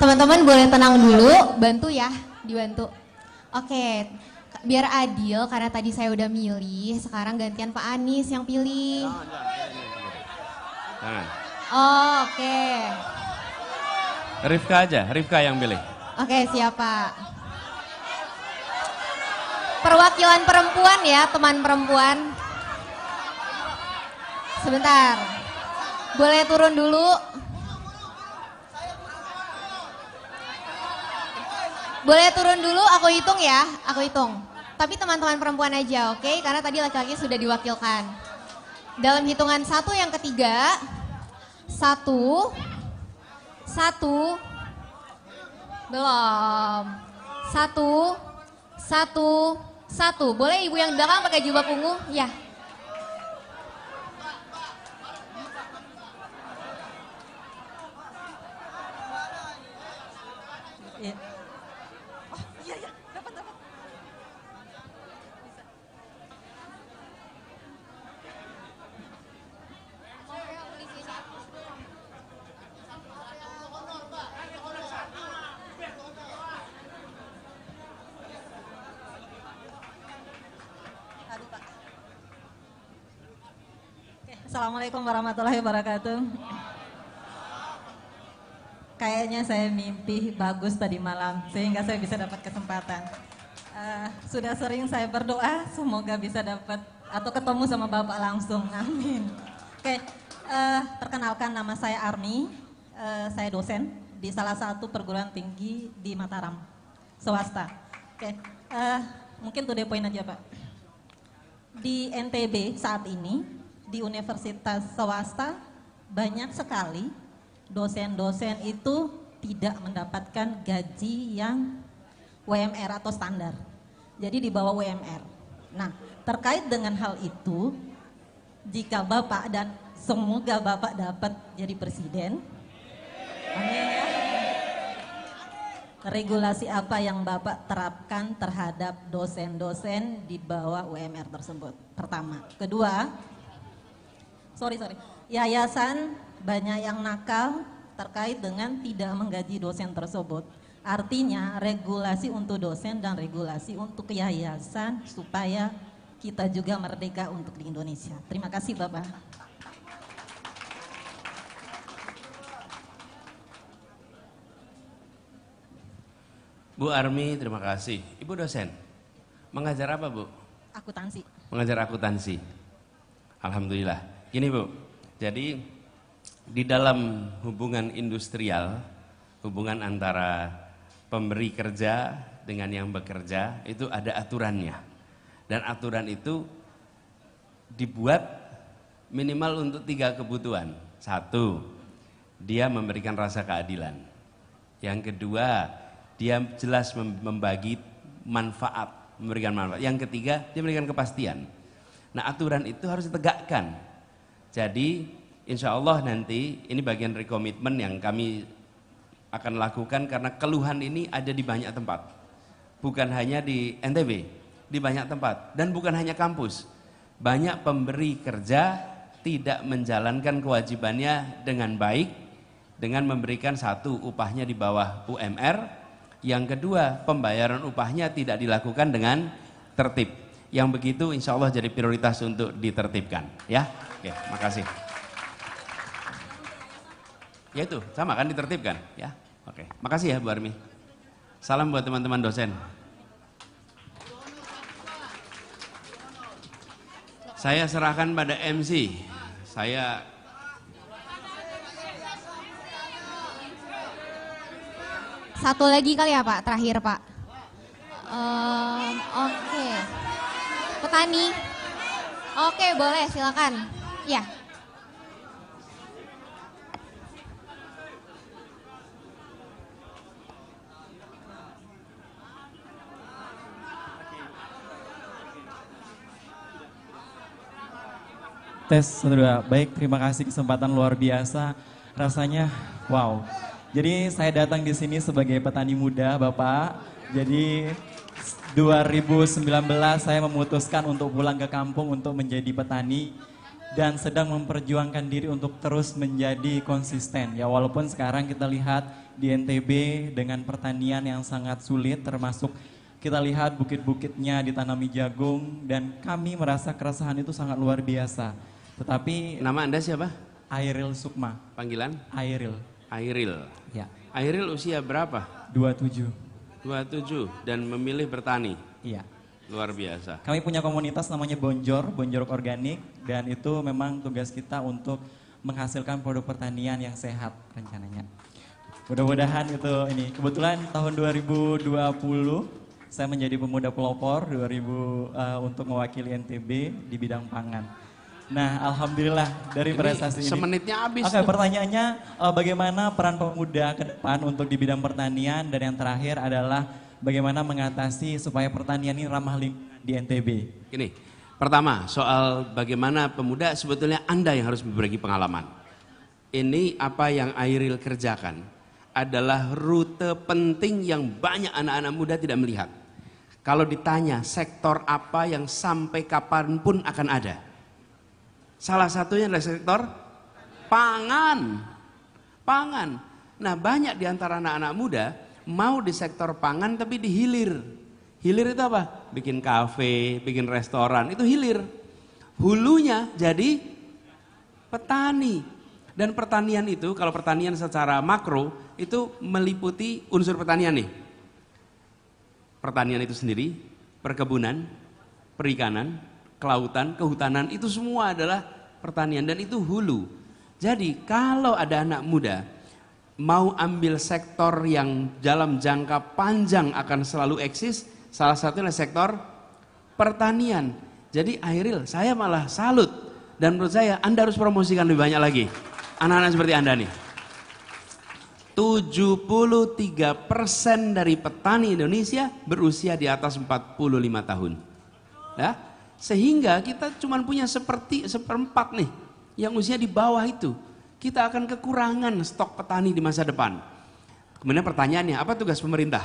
Teman-teman boleh tenang dulu, bantu ya, dibantu. Oke, biar adil karena tadi saya udah milih, sekarang gantian Pak Anies yang pilih. Jangan. Oh, oke. Rifka aja, Rifka yang pilih. Oke, siap Pak. Perwakilan perempuan ya, teman perempuan. Sebentar. Boleh turun dulu. Boleh turun dulu, aku hitung ya, aku hitung. Tapi teman-teman perempuan aja, oke? Karena tadi laki-laki sudah diwakilkan. Dalam hitungan 1 yang ketiga. 1. Belum. 1. Boleh ibu yang di belakang pakai jubah ungu? Ya. Assalamualaikum warahmatullahi wabarakatuh. Kayaknya saya mimpi bagus tadi malam sehingga saya bisa dapat kesempatan. Sudah sering saya berdoa semoga bisa dapat atau ketemu sama Bapak langsung. Amin. Oke, perkenalkan nama saya Armi. Saya dosen di salah satu perguruan tinggi di Mataram, swasta. Oke, mungkin to the point aja Pak. Di NTB saat ini, di universitas swasta banyak sekali dosen-dosen itu tidak mendapatkan gaji yang WMR atau standar. Jadi di bawah WMR. Nah, terkait dengan hal itu, jika Bapak dan semoga Bapak dapat jadi presiden, amin ya. Regulasi apa yang Bapak terapkan terhadap dosen-dosen di bawah UMR tersebut? Pertama. Kedua, yayasan banyak yang nakal terkait dengan tidak menggaji dosen tersebut. Artinya regulasi untuk dosen dan regulasi untuk yayasan supaya kita juga merdeka untuk di Indonesia. Terima kasih Bapak. Bu Armi, terima kasih. Ibu dosen, mengajar apa Bu? Akuntansi. Mengajar akuntansi. Alhamdulillah. Gini Bu, jadi di dalam hubungan industrial, hubungan antara pemberi kerja dengan yang bekerja itu ada aturannya. Dan aturan itu dibuat minimal untuk 3 kebutuhan. 1, dia memberikan rasa keadilan. Yang kedua, dia jelas membagi manfaat, memberikan manfaat. Yang ketiga, dia memberikan kepastian. Nah, aturan itu harus ditegakkan. Jadi, insya Allah nanti ini bagian dari komitmen yang kami akan lakukan karena keluhan ini ada di banyak tempat. Bukan hanya di NTB, di banyak tempat. Dan bukan hanya kampus. Banyak pemberi kerja tidak menjalankan kewajibannya dengan baik, dengan memberikan 1, upahnya di bawah UMR. Yang kedua, pembayaran upahnya tidak dilakukan dengan tertib. Yang begitu insya Allah jadi prioritas untuk ditertibkan. Ya, oke, makasih. Ya itu, sama kan ditertibkan? Ya, oke. Makasih ya Bu Armi. Salam buat teman-teman dosen. Saya serahkan pada MC. Saya Satu lagi kali ya Pak, terakhir Pak. Oke. Petani. Oke, boleh silakan. Ya. Tes, saudara. Baik, terima kasih kesempatan luar biasa. Rasanya wow. Jadi saya datang di sini sebagai petani muda, Bapak. Jadi 2019 saya memutuskan untuk pulang ke kampung untuk menjadi petani. dan sedang memperjuangkan diri untuk terus menjadi konsisten. Ya walaupun sekarang kita lihat di NTB dengan pertanian yang sangat sulit, termasuk kita lihat bukit-bukitnya ditanami jagung dan kami merasa keresahan itu sangat luar biasa. Tetapi Nama Anda siapa? Airil Sukma. Panggilan? Airil. Airil. Ya. Airil usia berapa? 27. 27 dan memilih bertani. Iya. Luar biasa. Kami punya komunitas namanya Bonjor Organik, dan itu memang tugas kita untuk menghasilkan produk pertanian yang sehat rencananya. Mudah-mudahan itu ini. Kebetulan tahun 2020 saya menjadi pemuda pelopor untuk mewakili NTB di bidang pangan. Nah, alhamdulillah dari prestasi ini. Semenitnya habis. Oke, pertanyaannya bagaimana peran pemuda ke depan untuk di bidang pertanian, dan yang terakhir adalah bagaimana mengatasi supaya pertanian ini ramah lingkungan di NTB. Ini, pertama soal bagaimana pemuda sebetulnya Anda yang harus berbagi pengalaman. Ini apa yang Airil kerjakan adalah rute penting yang banyak anak-anak muda tidak melihat. Kalau ditanya sektor apa yang sampai kapanpun akan ada. Salah satunya adalah sektor pangan. Pangan. Nah, banyak di antara anak-anak muda mau di sektor pangan tapi di hilir. Hilir itu apa? Bikin kafe, bikin restoran, itu hilir. Hulunya jadi petani. Dan pertanian itu, kalau pertanian secara makro, itu meliputi unsur pertanian nih. Pertanian itu sendiri, perkebunan, perikanan, kelautan, kehutanan, itu semua adalah pertanian dan itu hulu. Jadi kalau ada anak muda mau ambil sektor yang dalam jangka panjang akan selalu eksis, salah satunya sektor pertanian. Jadi Airil, saya malah salut dan menurut saya Anda harus promosikan lebih banyak lagi. Anak-anak seperti Anda nih. 73% dari petani Indonesia berusia di atas 45 tahun. Ya? Sehingga kita cuma punya seperempat nih yang usia di bawah itu. Kita akan kekurangan stok petani di masa depan. Kemudian pertanyaannya, apa tugas pemerintah?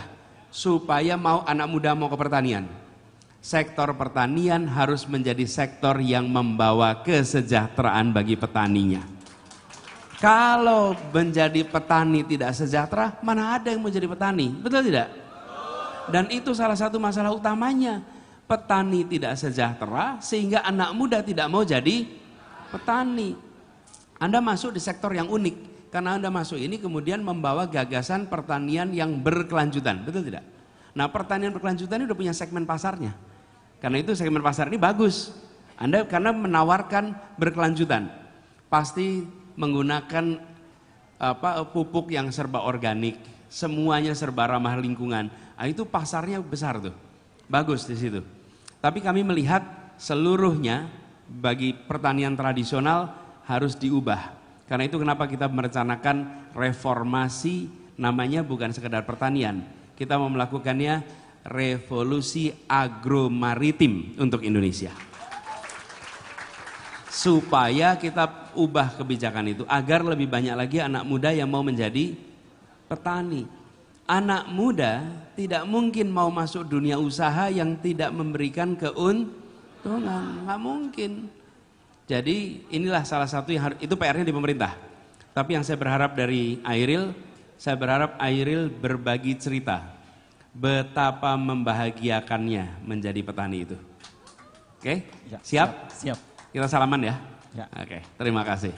Supaya anak muda mau ke pertanian. Sektor pertanian harus menjadi sektor yang membawa kesejahteraan bagi petaninya. Kalau menjadi petani tidak sejahtera, mana ada yang mau jadi petani? Betul tidak? Dan itu salah satu masalah utamanya. Petani tidak sejahtera sehingga anak muda tidak mau jadi petani. Anda masuk di sektor yang unik. Karena Anda masuk ini kemudian membawa gagasan pertanian yang berkelanjutan. Betul tidak? Nah, pertanian berkelanjutan ini udah punya segmen pasarnya. Karena itu segmen pasar ini bagus. Anda karena menawarkan berkelanjutan. Pasti menggunakan pupuk yang serba organik, semuanya serba ramah lingkungan. Nah, itu pasarnya besar tuh. Bagus di situ. Tapi kami melihat seluruhnya bagi pertanian tradisional harus diubah. Karena itu kenapa kita merencanakan reformasi, namanya bukan sekedar pertanian. Kita mau melakukannya revolusi agromaritim untuk Indonesia. Supaya kita ubah kebijakan itu agar lebih banyak lagi anak muda yang mau menjadi petani. Anak muda tidak mungkin mau masuk dunia usaha yang tidak memberikan keuntungan, nggak mungkin. Jadi inilah salah satu yang itu PR-nya di pemerintah. Tapi yang saya berharap dari Airil, saya berharap Airil berbagi cerita betapa membahagiakannya menjadi petani itu. Oke? Ya, siap? Siap. Kita salaman ya? Ya. Oke, terima kasih.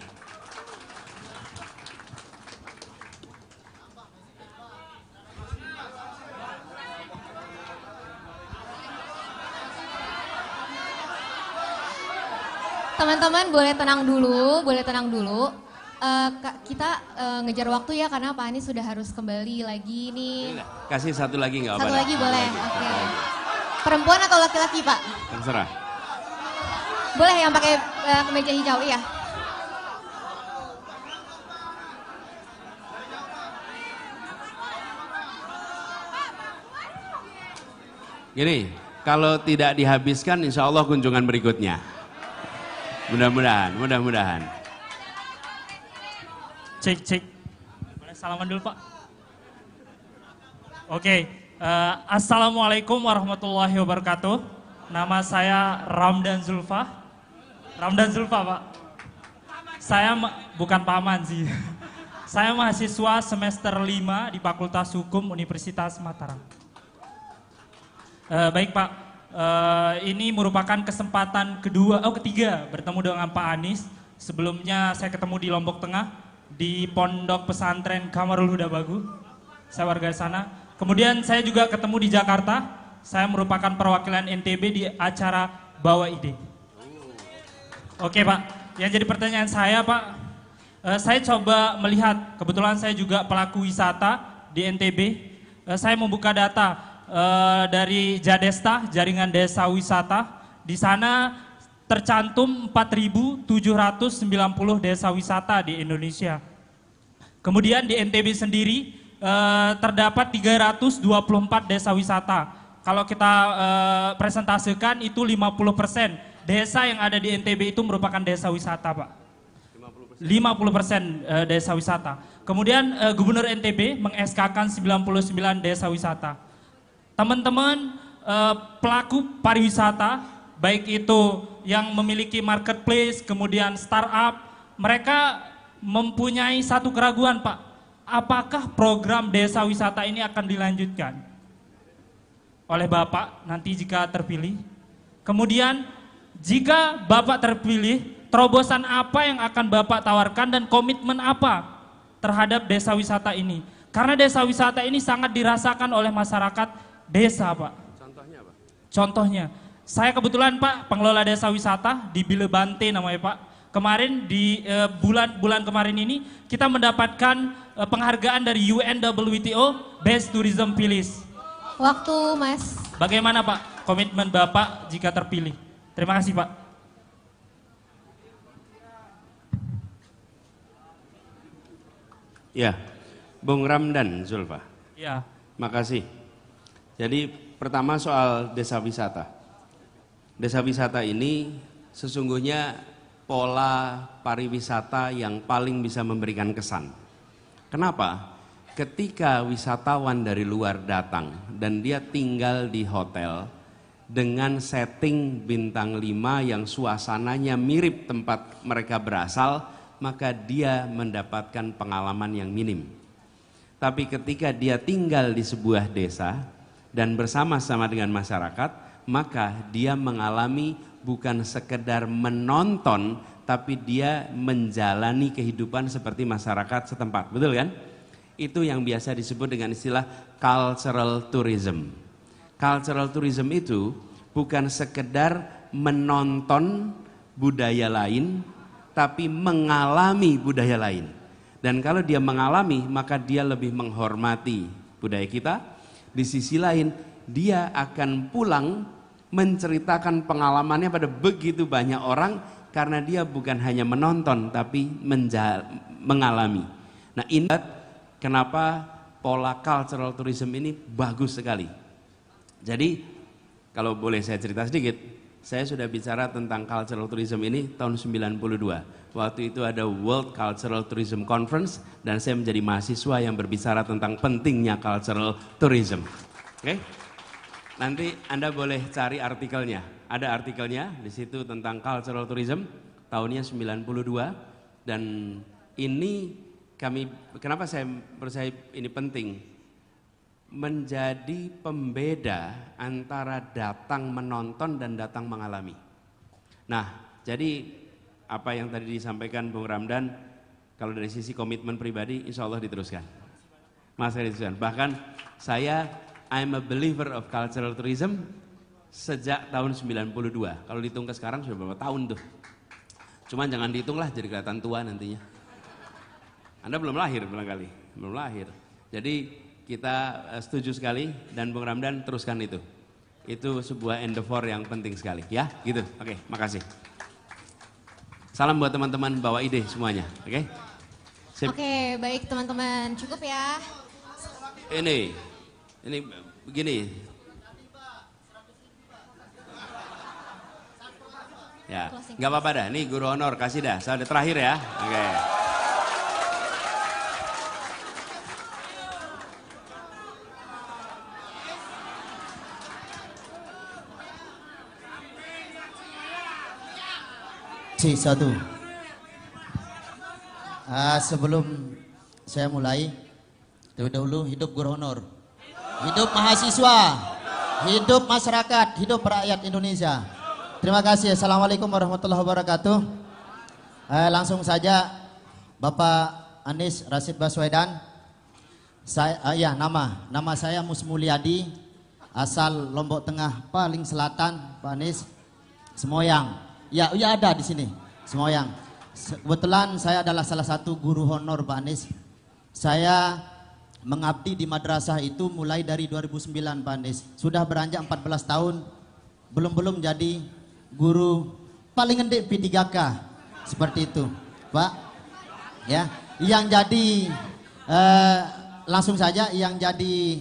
Teman-teman boleh tenang dulu, boleh tenang dulu. Kita ngejar waktu ya karena Pak Anies sudah harus kembali lagi nih. Kasih satu lagi nggak apa-apa? Satu lagi boleh, oke. Perempuan atau laki-laki Pak? Terserah. Boleh yang pakai kemeja hijau, iya. Gini, kalau tidak dihabiskan insya Allah kunjungan berikutnya. Mudah-mudahan. Cek. Boleh salaman dulu Pak? Oke, Assalamualaikum warahmatullahi wabarakatuh. Nama saya Ramdan Zulfa Pak. Bukan paman sih. Saya mahasiswa semester 5 di Fakultas Hukum Universitas Mataram. Baik Pak, ini merupakan kesempatan ketiga bertemu dengan Pak Anies. Sebelumnya saya ketemu di Lombok Tengah, di Pondok Pesantren Kamarul Huda Bagu. Saya warga sana. Kemudian saya juga ketemu di Jakarta. Saya merupakan perwakilan NTB di acara Bawa Ide. Oke Pak, yang jadi pertanyaan saya Pak, saya coba melihat, kebetulan saya juga pelaku wisata di NTB. Saya membuka data dari Jadesta, Jaringan Desa Wisata. Di sana tercantum 4.790 desa wisata di Indonesia. Kemudian di NTB sendiri terdapat 324 desa wisata. Kalau kita presentasikan itu 50% desa yang ada di NTB itu merupakan desa wisata Pak. 50% desa wisata. Kemudian Gubernur NTB meng-SK-kan 99 desa wisata. Teman-teman pelaku pariwisata, baik itu yang memiliki marketplace, kemudian startup, mereka mempunyai satu keraguan Pak. Apakah program desa wisata ini akan dilanjutkan oleh Bapak nanti jika terpilih? Kemudian jika Bapak terpilih, terobosan apa yang akan Bapak tawarkan dan komitmen apa terhadap desa wisata ini? Karena desa wisata ini sangat dirasakan oleh masyarakat desa, Pak. Contohnya apa? Contohnya, saya kebetulan Pak pengelola desa wisata di Bilebante namanya Pak. Kemarin di bulan kemarin ini kita mendapatkan penghargaan dari UNWTO Best Tourism Village. Waktu Mas. Bagaimana Pak komitmen Bapak jika terpilih? Terima kasih Pak. Ya, Bung Ramdan Zulfa. Ya. Makasih. Jadi pertama soal desa wisata. Desa wisata ini sesungguhnya pola pariwisata yang paling bisa memberikan kesan. Kenapa? Ketika wisatawan dari luar datang dan dia tinggal di hotel dengan setting bintang 5 yang suasananya mirip tempat mereka berasal, maka dia mendapatkan pengalaman yang minim. Tapi ketika dia tinggal di sebuah desa dan bersama-sama dengan masyarakat, maka dia mengalami bukan sekedar menonton, tapi dia menjalani kehidupan seperti masyarakat setempat. Betul kan? Itu yang biasa disebut dengan istilah cultural tourism. Cultural tourism itu bukan sekedar menonton budaya lain, tapi mengalami budaya lain. Dan kalau dia mengalami, maka dia lebih menghormati budaya kita. Di sisi lain, dia akan pulang menceritakan pengalamannya pada begitu banyak orang, karena dia bukan hanya menonton, tapi mengalami. Nah, ini kenapa pola cultural tourism ini bagus sekali. Jadi, kalau boleh saya cerita sedikit, saya sudah bicara tentang cultural tourism ini tahun 92. Waktu itu ada World Cultural Tourism Conference dan saya menjadi mahasiswa yang berbicara tentang pentingnya cultural tourism. Oke? Nanti Anda boleh cari artikelnya. Ada artikelnya di situ tentang cultural tourism tahunnya 92 dan ini kenapa saya percaya ini penting? Menjadi pembeda antara datang menonton dan datang mengalami. Nah, jadi apa yang tadi disampaikan Bung Ramdan, kalau dari sisi komitmen pribadi, insya Allah diteruskan. Mas diteruskan. Bahkan saya, I'm a believer of cultural tourism sejak tahun 92. Kalau dihitung ke sekarang sudah berapa tahun tuh? Cuman jangan dihitung lah, jadi kelihatan tua nantinya. Anda belum lahir barangkali, belum lahir. Jadi kita setuju sekali dan Bung Ramdan teruskan itu. Itu sebuah endeavor yang penting sekali ya, gitu. Oke, makasih. Salam buat teman-teman bawa ide semuanya, oke? Oke, baik teman-teman, cukup ya. Ini begini. Ya, nggak apa-apa dah. Nih guru honor kasih dah. Saya udah terakhir ya. Oke. C1. Sebelum saya mulai, terlebih dahulu hidup guru honor, hidup mahasiswa, hidup masyarakat, hidup rakyat Indonesia. Terima kasih. Assalamualaikum warahmatullahi wabarakatuh. Langsung saja, Bapak Anies Rashid Baswedan. Saya, nama saya Mus Mulyadi, asal Lombok Tengah paling selatan, Pak Anies. Semoyang. Ya ada di sini. Semoyang. Kebetulan saya adalah salah satu guru honor, Pak Anies. Saya mengabdi di madrasah itu mulai dari 2009, Pak Anies. Sudah beranjak 14 tahun, belum jadi guru paling gede P3K. Seperti itu, Pak. Ya, yang jadi langsung saja yang jadi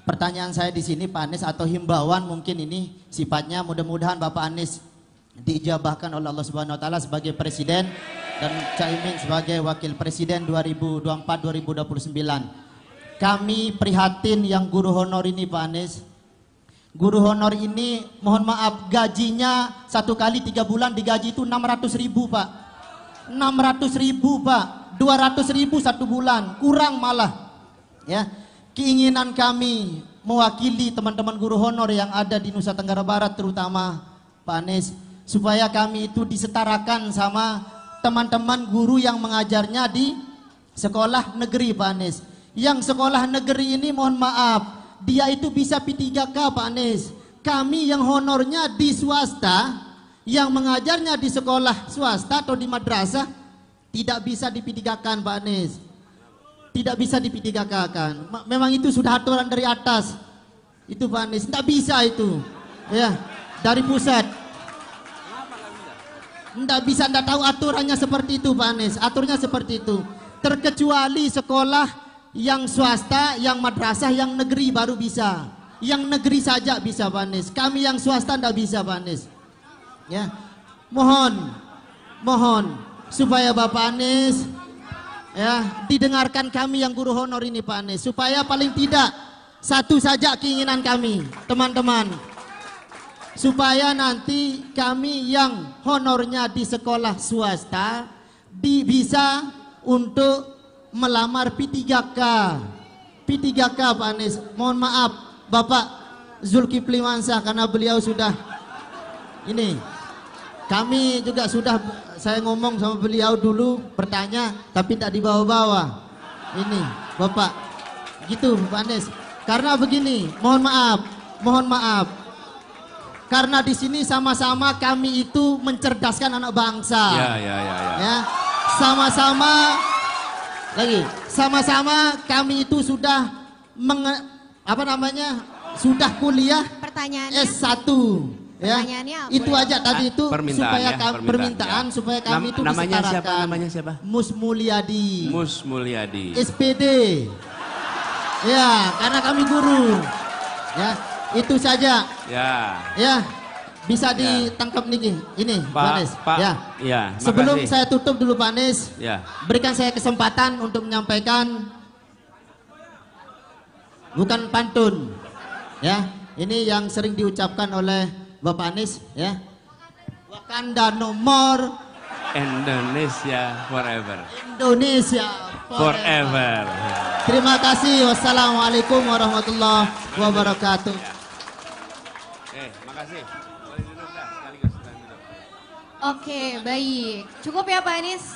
pertanyaan saya di sini, Pak Anies, atau himbauan mungkin ini sifatnya, mudah-mudahan Bapak Anies diijabahkan oleh Allah Subhanahu wa taala sebagai presiden dan Caimin sebagai wakil presiden 2024-2029. Kami prihatin yang guru honor ini, Pak Anies. Guru honor ini mohon maaf, gajinya 1 kali 3 bulan digaji itu 600.000, Pak. 600.000, Pak. 200.000 1 bulan, kurang malah. Ya. Keinginan kami mewakili teman-teman guru honor yang ada di Nusa Tenggara Barat terutama, Pak Anies, supaya kami itu disetarakan sama teman-teman guru yang mengajarnya di sekolah negeri, Pak Anies. Yang sekolah negeri ini mohon maaf, dia itu bisa P3K, Pak Anies. Kami yang honornya di swasta, yang mengajarnya di sekolah swasta atau di madrasah, tidak bisa di P3K-kan, Pak Anies. Tidak bisa di P3K-kan. Memang itu sudah aturan dari atas. Itu, Pak Anies, tidak bisa itu. Ya, dari pusat. Nggak bisa, nggak tahu aturannya seperti itu, Pak Anies. Aturnya seperti itu. Terkecuali sekolah yang swasta, yang madrasah, yang negeri baru bisa. Yang negeri saja bisa, Pak Anies. Kami yang swasta nggak bisa, Pak Anies. Ya, mohon supaya Bapak Anies ya didengarkan kami yang guru honor ini, Pak Anies. Supaya paling tidak satu saja keinginan kami, teman-teman. Supaya nanti kami yang honornya di sekolah swasta bisa untuk melamar P3K. P3K, Pak Anies. Mohon maaf Bapak Zulkifli Mansah, karena beliau sudah ini. Kami juga sudah, saya ngomong sama beliau dulu, bertanya tapi tidak dibawa-bawa. Ini Bapak gitu, Pak Anies. Karena begini, mohon maaf. Karena di sini sama-sama kami itu mencerdaskan anak bangsa. Ya. Sama-sama kami itu sudah sudah kuliah Pertanyaannya? S1. Ya. Pertanyaannya apa? Itu aja tadi itu permintaan supaya kami itu disetarakan. Namanya siapa? Mus Mulyadi. Mus Mulyadi. SPD. Ya, karena kami guru. Ya, itu saja. Ya, bisa ditangkap nih ini, Pak Anies. Ya. Sebelum saya tutup dulu, Pak Anies. Ya. Berikan saya kesempatan untuk menyampaikan bukan pantun. Ya, ini yang sering diucapkan oleh Bapak Anies, ya. Wakanda no more, Indonesia forever. Indonesia Forever. Terima kasih. Wassalamualaikum warahmatullahi wabarakatuh. Makasih. Boleh duduk dah, sekaligus kita duduk. Oke, baik. Cukup ya Pak Anies?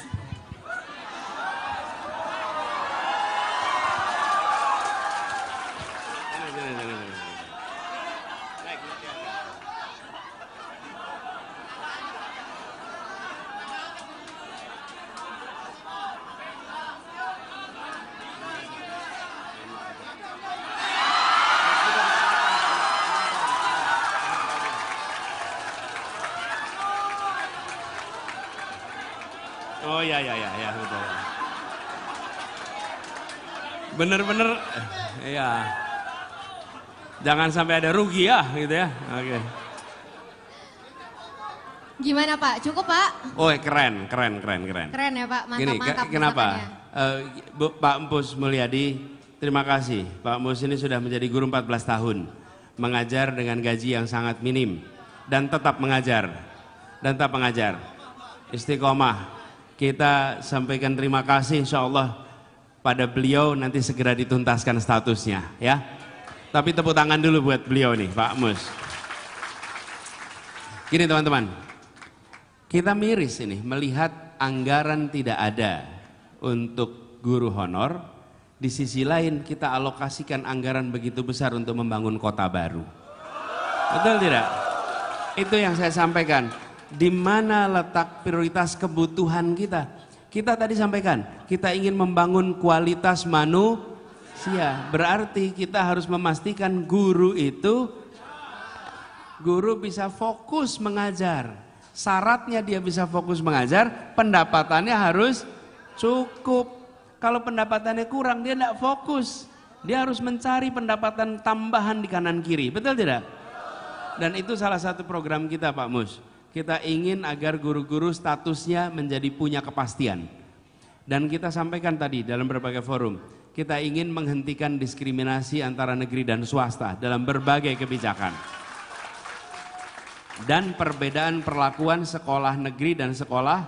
Oh ya betul. Bener-bener ya. Jangan sampai ada rugi ya gitu ya. Oke. Gimana Pak? Cukup Pak? Oh keren. Keren ya Pak, mantap. Kenapa? Pak Mpus Mulyadi, terima kasih. Pak Mpus ini sudah menjadi guru 14 tahun. Mengajar dengan gaji yang sangat minim. Dan tetap mengajar. Istiqomah. kita sampaikan terima kasih insya Allah pada beliau, nanti segera dituntaskan statusnya ya. Tapi tepuk tangan dulu buat beliau nih Pak Mus. Gini teman-teman, kita miris ini melihat anggaran tidak ada untuk guru honor, di sisi lain kita alokasikan anggaran begitu besar untuk membangun kota baru. Betul tidak? Itu yang saya sampaikan. Di mana letak prioritas kebutuhan kita? Kita tadi sampaikan, kita ingin membangun kualitas manusia. Berarti kita harus memastikan guru bisa fokus mengajar. Syaratnya dia bisa fokus mengajar, pendapatannya harus cukup. Kalau pendapatannya kurang, dia tidak fokus. Dia harus mencari pendapatan tambahan di kanan kiri. Betul tidak? Dan itu salah satu program kita Pak Mus. Kita ingin agar guru-guru statusnya menjadi punya kepastian. Dan kita sampaikan tadi dalam berbagai forum, kita ingin menghentikan diskriminasi antara negeri dan swasta dalam berbagai kebijakan. Dan perbedaan perlakuan sekolah negeri dan sekolah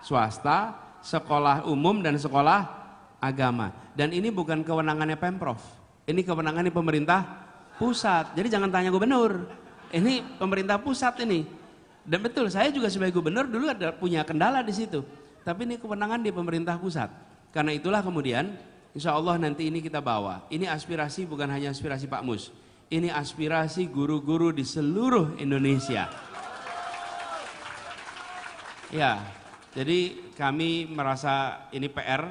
swasta, sekolah umum dan sekolah agama. Dan ini bukan kewenangannya Pemprov, ini kewenangannya pemerintah pusat. Jadi jangan tanya gubernur, ini pemerintah pusat ini. Dan betul, saya juga sebagai gubernur dulu ada punya kendala di situ. Tapi ini kewenangan di pemerintah pusat. Karena itulah kemudian insya Allah nanti ini kita bawa. Ini aspirasi bukan hanya aspirasi Pak Mus. Ini aspirasi guru-guru di seluruh Indonesia. Ya, jadi kami merasa ini PR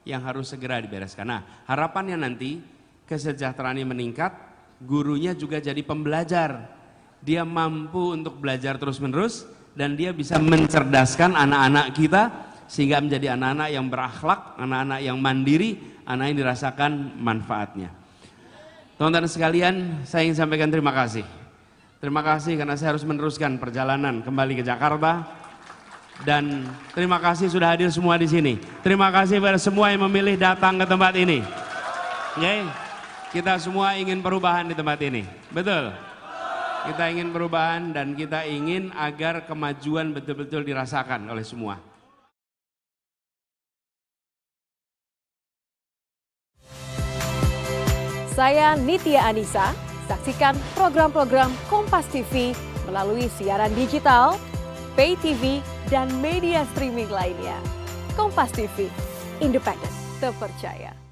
yang harus segera dibereskan. Nah, harapannya nanti kesejahteraannya meningkat, gurunya juga jadi pembelajar. Dia mampu untuk belajar terus-menerus dan dia bisa mencerdaskan anak-anak kita sehingga menjadi anak-anak yang berakhlak, anak-anak yang mandiri, anak yang dirasakan manfaatnya. Teman-teman sekalian, saya ingin sampaikan terima kasih. Terima kasih karena saya harus meneruskan perjalanan kembali ke Jakarta. Dan terima kasih sudah hadir semua di sini. Terima kasih kepada semua yang memilih datang ke tempat ini. Oke, kita semua ingin perubahan di tempat ini. Betul? Kita ingin perubahan dan kita ingin agar kemajuan betul-betul dirasakan oleh semua. Saya Nitya Anissa, saksikan program-program Kompas TV melalui siaran digital, pay TV, dan media streaming lainnya. Kompas TV, independen, terpercaya.